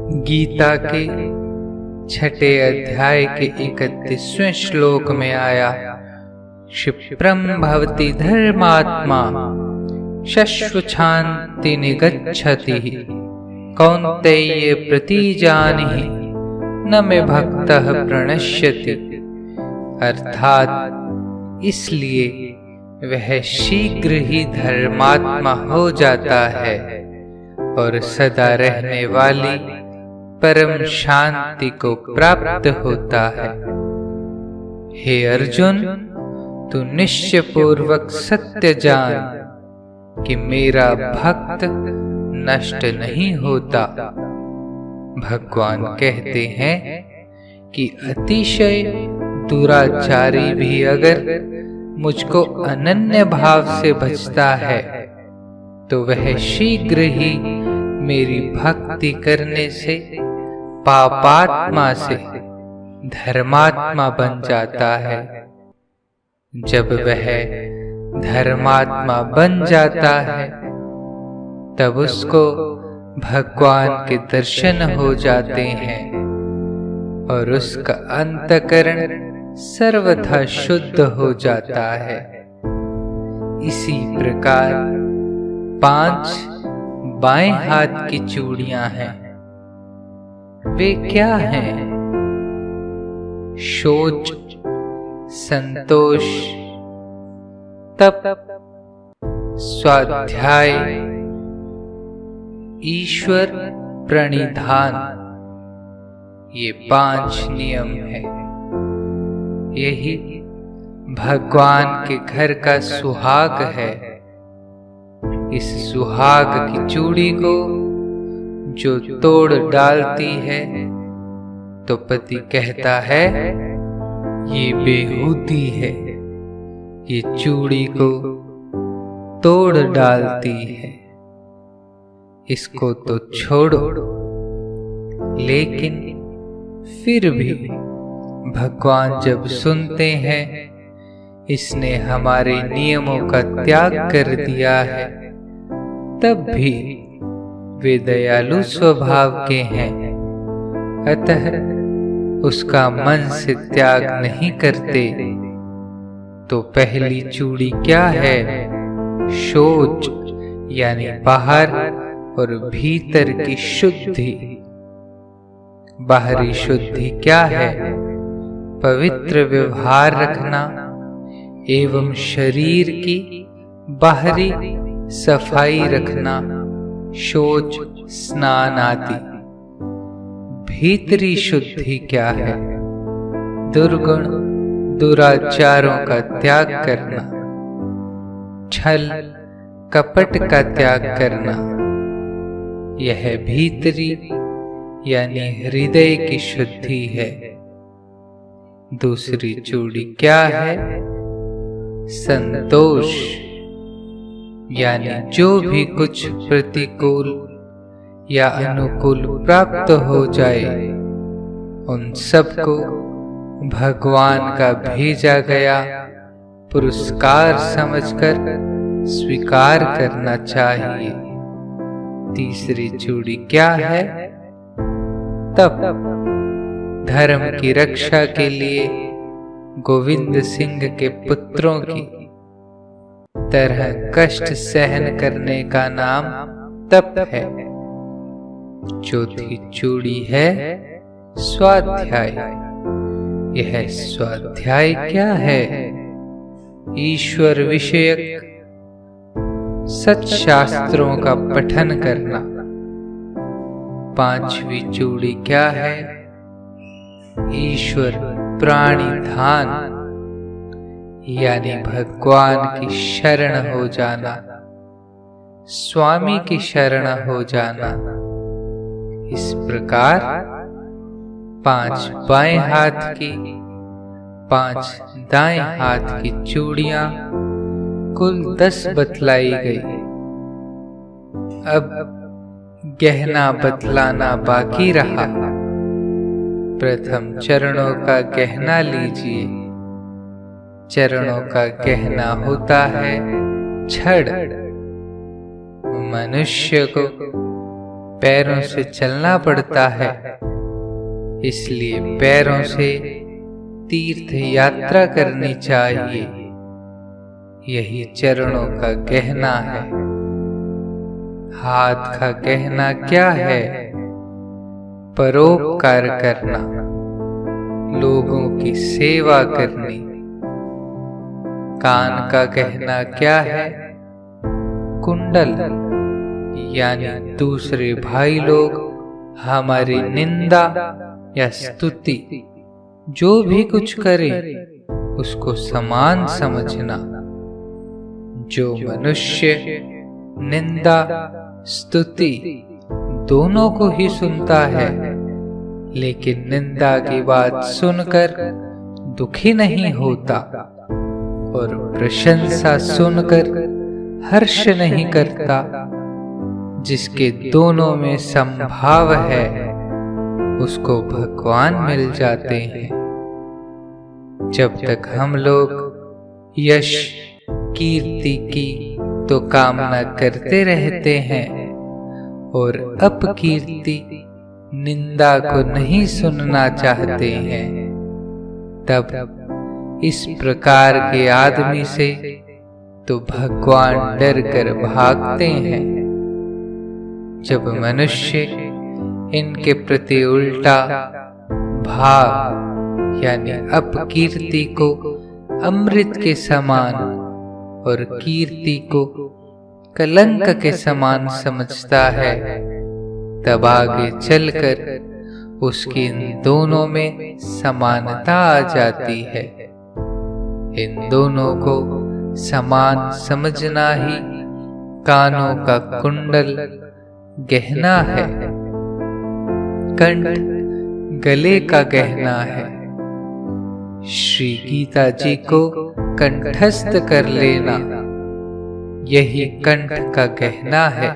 गीता के छठे अध्याय के 31वें श्लोक में आया, क्षिप्रम भवति धर्मात्मा शश्वच्छान्ति निगच्छति कौन्तेय प्रतिजानिहि न मे भक्तः प्रणश्यति। अर्थात इसलिए वह शीघ्र ही धर्मात्मा हो जाता है और सदा रहने वाली परम शांति को प्राप्त होता है। हे अर्जुन, तू निश्चय पूर्वक सत्य जान कि मेरा भक्त नष्ट नहीं होता। भगवान कहते हैं कि अतिशय दुराचारी भी अगर मुझको अनन्य भाव से भजता है तो वह शीघ्र ही मेरी भक्ति करने से पापात्मा से धर्मात्मा बन जाता है। जब वह धर्मात्मा बन जाता है तब उसको भगवान के दर्शन हो जाते हैं और उसका अंतःकरण सर्वथा शुद्ध हो जाता है। इसी प्रकार 5 बाएं हाथ की चूड़ियां हैं। वे क्या हैं? शोच, संतोष, तप, स्वाध्याय, ईश्वर प्रणिधान, ये 5 नियम हैं। यही भगवान के घर का सुहाग है। इस सुहाग की चूड़ी को जो तोड़ डालती है तो पति कहता है ये बेहूदी है, ये चूड़ी को तोड़ डालती है, इसको तो छोड़ो। लेकिन फिर भी भगवान जब सुनते हैं इसने हमारे नियमों का त्याग कर दिया है, तब भी वे दयालु स्वभाव के हैं, अतः उसका मन से त्याग नहीं करते। तो पहली चूड़ी क्या है? शोच यानी बाहर और भीतर की शुद्धि। बाहरी शुद्धि क्या है? पवित्र व्यवहार रखना एवं शरीर की बाहरी सफाई रखना, शौच, स्नान आदि। भीतरी शुद्धि क्या है? दुर्गुण दुराचारों का त्याग करना, छल कपट का त्याग करना, यह भीतरी यानी हृदय की शुद्धि है। दूसरी चूड़ी क्या है? संतोष यानी जो भी कुछ प्रतिकूल या अनुकूल प्राप्त हो जाए उन सबको भगवान का भेजा गया पुरस्कार समझकर स्वीकार करना चाहिए। तीसरी चूड़ी क्या है? तप, धर्म की रक्षा के लिए गोविंद सिंह के पुत्रों की तरह कष्ट सहन करने का नाम तप है। चौथी चूड़ी है स्वाध्याय। यह स्वाध्याय क्या है? ईश्वर विषयक सत्शास्त्रों का पठन करना। पांचवी चूड़ी क्या है? ईश्वर प्राणिधान यानी भगवान की शरण हो जाना, स्वामी की शरण हो जाना। इस प्रकार 5 बाएं हाथ की, 5 दाएं हाथ की चूड़ियां कुल 10 बतलाई गई। अब गहना बतलाना बाकी रहा। प्रथम चरणों का गहना लीजिए। चरणों का गहना होता है छड़। मनुष्य को पैरों से चलना पड़ता है, इसलिए पैरों से तीर्थ यात्रा करनी चाहिए। यही चरणों का गहना है। हाथ का गहना क्या है? परोपकार करना, लोगों की सेवा करनी। कान का गहना क्या है? कुंडल, यानी दूसरे भाई लोग हमारी निंदा या स्तुति जो भी कुछ करें उसको समान समझना। जो मनुष्य निंदा स्तुति दोनों को ही सुनता है, लेकिन निंदा की बात सुनकर दुखी नहीं होता और प्रशंसा सुनकर हर्ष नहीं करता, जिसके दोनों में संभाव है उसको भगवान मिल जाते हैं। जब तक हम लोग यश कीर्ति की तो कामना करते रहते हैं और अपकीर्ति निंदा को नहीं सुनना चाहते हैं, तब इस प्रकार के आदमी से तो भगवान डर कर भागते हैं। जब मनुष्य इनके प्रति उल्टा भाव यानी अपकीर्ति को अमृत के समान और कीर्ति को कलंक के समान समझता है, तब आगे चलकर उसकी इन दोनों में समानता आ जाती है। इन दोनों को समान समझना ही कानों का कुंडल गहना है। कंठ गले का गहना है। श्री गीता जी को कंठस्थ कर लेना, यही कंठ का गहना है।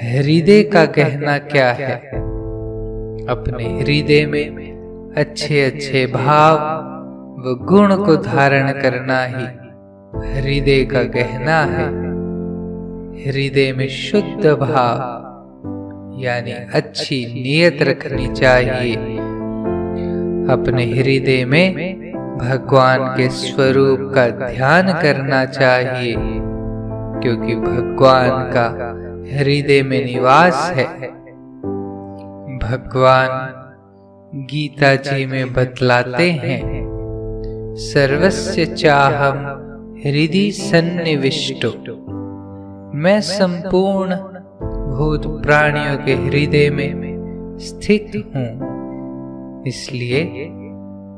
हृदय का गहना क्या है? अपने हृदय में अच्छे अच्छे भाव व गुण को धारण करना ही हृदय का गहना है। हृदय में शुद्ध भाव यानी अच्छी नीयत रखनी चाहिए। अपने हृदय में भगवान के स्वरूप का ध्यान करना चाहिए, क्योंकि भगवान का हृदय में निवास है। भगवान गीता जी में बतलाते हैं, सर्वस्य चाहम हृदि सन्निविष्टो, मैं संपूर्ण भूत प्राणियों के हृदय में स्थित हूँ। इसलिए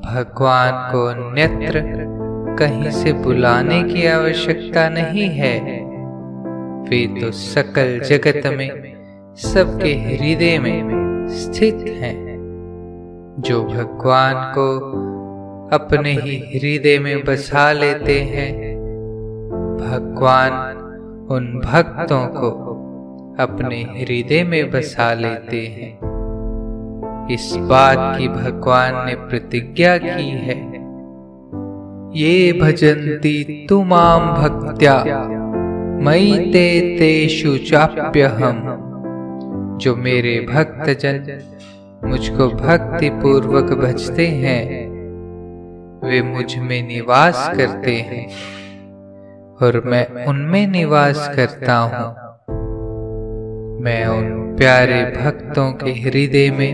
भगवान को अन्यत्र कहीं से बुलाने की आवश्यकता नहीं है। वे तो सकल जगत में सबके हृदय में स्थित हैं। जो भगवान को अपने ही हृदय में बसा लेते हैं, भगवान उन भक्तों को अपने हृदय में बसा लेते हैं। इस बात की भगवान ने प्रतिज्ञा की है, ये भजन्ति तु मां भक्त्या मयि ते तेषु चाप्यहम्। जो मेरे भक्तजन मुझको भक्ति पूर्वक भजते हैं, वे मुझ में निवास करते हैं और मैं उनमें निवास करता हूँ। मैं उन प्यारे भक्तों के हृदय में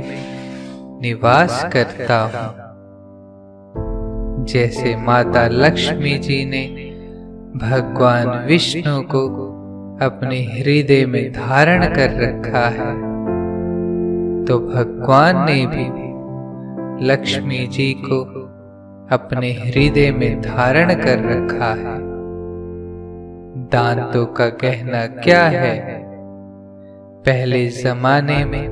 निवास करता हूँ। जैसे माता लक्ष्मी जी ने भगवान विष्णु को अपने हृदय में धारण कर रखा है, तो भगवान ने भी लक्ष्मी जी को अपने हृदय में धारण कर रखा है। दांतों का गहना क्या है? पहले जमाने में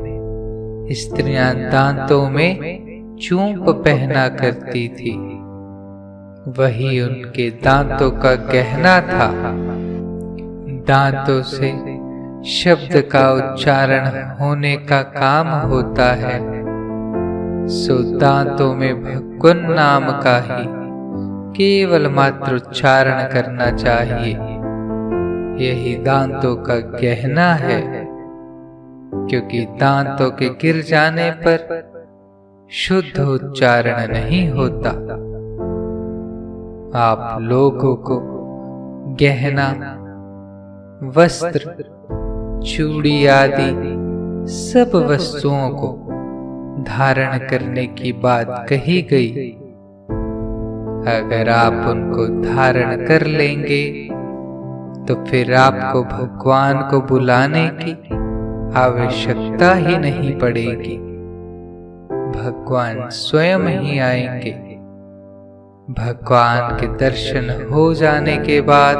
स्त्रियां दांतों में चूंप पहना करती थी, वही उनके दांतों का गहना था। दांतों से शब्द का उच्चारण होने का काम होता है, सो दांतों में भगवान नाम का ही केवल मात्र उच्चारण करना चाहिए। यही दांतों का गहना है। क्योंकि दांतों के गिर जाने पर शुद्ध उच्चारण नहीं होता। आप लोगों को गहना, वस्त्र, चूड़ी आदि सब वस्तुओं को धारण करने की बात कही गई। अगर आप उनको धारण कर लेंगे तो फिर आपको भगवान को बुलाने की आवश्यकता ही नहीं पड़ेगी। भगवान स्वयं ही आएंगे। भगवान के दर्शन हो जाने के बाद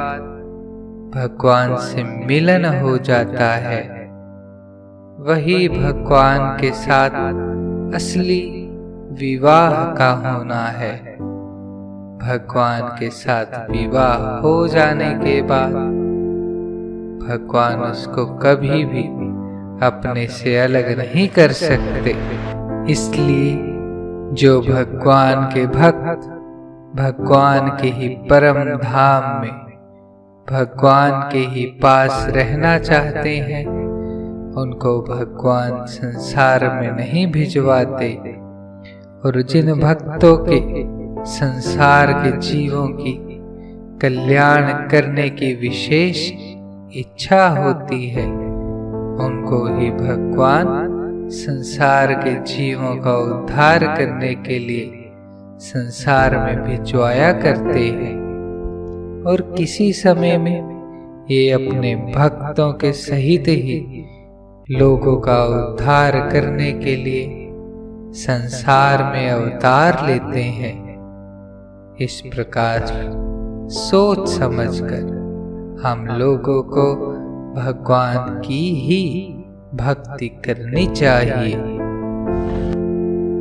भगवान से मिलन हो जाता है। वही भगवान के साथ असली विवाह का होना है। भगवान के साथ विवाह हो जाने के बाद भगवान उसको कभी भी अपने से अलग नहीं कर सकते। इसलिए जो भगवान के भक्त भगवान के ही परम धाम में भगवान के ही पास रहना चाहते हैं, उनको भगवान संसार में नहीं भिजवाते। और जिन भक्तों के संसार के जीवों की कल्याण करने की विशेष इच्छा होती है, उनको ही भगवान संसार के जीवों का उद्धार करने के लिए संसार में भिजवाया करते हैं। और किसी समय में ये अपने भक्तों के सहित ही लोगों का उद्धार करने के लिए संसार में अवतार लेते हैं। इस प्रकार सोच समझकर हम लोगों को भगवान की ही भक्ति करनी चाहिए।